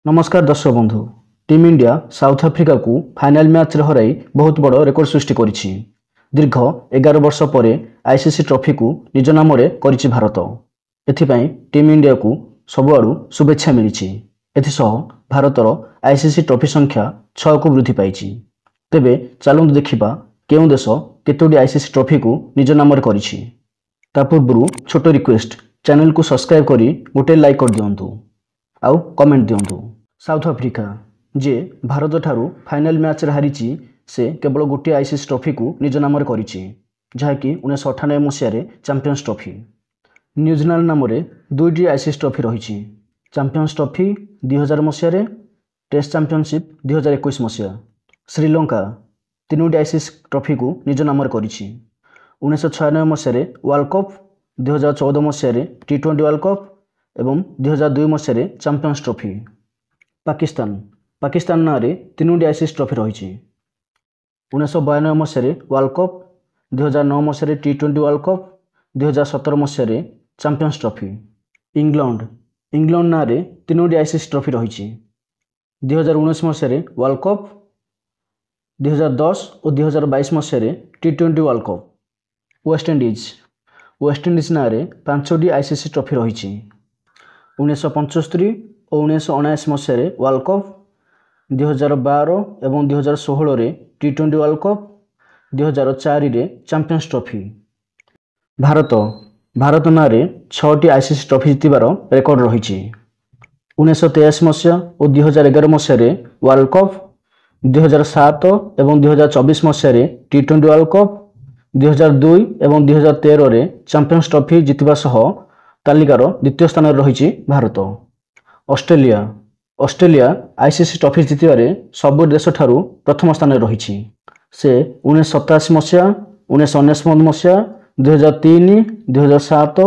नमस्कार दर्शक बंधु। टीम इंडिया साउथ आफ्रिका को फाइनल मैच रे हराई बहुत बड़ रेकर्ड सृष्टि करिछि। दीर्घ 11 वर्ष पर आईसीसी ट्रॉफी को निज नाम रे करिछि भारत। एथिपाई टीम इंडिया को सबुआडू शुभेच्छा मिलिछि। एथिसह भारतर आईसीसी ट्रॉफी संख्या 6 को वृद्धि पाइछि। तेबे चलନ୍ତୁ देखिबा केउं देश केतोडी आईसीसी ट्रॉफी को निज नाम रे करिछि। ता पूर्वरु छोट रिक्वेस्ट, चैनल को सब्सक्राइब करी गोटे लाइक कर दियंतु आउ कमेंट दियंतु। साउथ आफ्रिका जे भारत ठारू फाइनल मैच रे हारिछि से केवल गोटे आईसीसी ट्रॉफी को निज नाम रे करिछि, जहाँकि 1998 मसीह रे चैंपियंस ट्रॉफी। न्यूजीलैंड नाम रे दुईटी आईसीसी ट्रॉफी रहिछि। चैंपियंस ट्रॉफी 2000 मसीह रे, टेस्ट चैंपियनशिप 2021 मसीह। श्रीलंका तीनोटी आईसीसी ट्रॉफी को निज नाम रे करिछि। 1996 मसीह रे वर्ल्ड कप, 2014 मसीह रे टी20 वर्ल्ड कप एवं 2002 मसीह रे चैंपियंस ट्रॉफी। पाकिस्तान ना रे तीनोटी आईसीसी ट्रॉफी रही। 1992 मसीह रे वर्ल्ड कप, 2009 मसीह रे टी20 वर्ल्ड कप, 2017 मसीह रे चैंपियंस ट्रॉफी। इंग्लैंड ना रे तीनोटी आईसीसी ट्रॉफी रही। 2019 मसीह रे वर्ल्ड कप, 2010 और 2022 मसीह रे टी20 वर्ल्ड कप। वेस्टइंडीज ना रे 5टी आईसीसी ट्रॉफी रही। 1975 और 1979 मसीह रे वर्ल्ड कप, 2012 एवं 2016 रे टी20 वर्ल्ड कप, 2004 रे चैंपियंस ट्रॉफी। भारत ना रे 6टी आईसीसी ट्रॉफी जितबार रेकर्ड रही। 1983 मसीह और 2011 मसीह रे वर्ल्ड कप, 2007 एवं 2024 मसीह रे टी20 वर्ल्ड कप, 2002 एवं 2013 रे चैंपियंस ट्रॉफी जितबा सह तालिकार द्वितीय स्थान रही भारत। ऑस्ट्रेलिया आईसीसी ट्रॉफी जितबारे सब देश ठारू प्रथम स्थान रही। से 1987 मसीहा, 1999 मसीहा, 2003, 2007,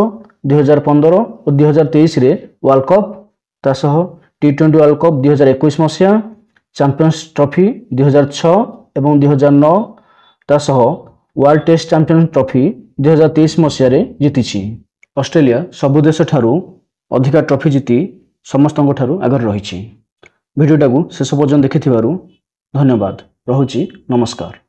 2015 और 2023 रे वर्ल्ड कप, तासह टी20 वर्ल्ड कप 2021 मसीहा, चैंपियंस ट्रॉफी 2006 एवं 2009, तासह वर्ल्ड टेस्ट चैंपियन ट्रॉफी 2023 मसीह रे जीतिछि। ऑस्ट्रेलिया सब देश ठारू अधिका ट्रॉफी जीति समस्तଙ୍କ ठारू आगर रही। भिडियोटा को शेष पर्यंत देखिथिबारु धन्यवाद। रहुछि नमस्कार।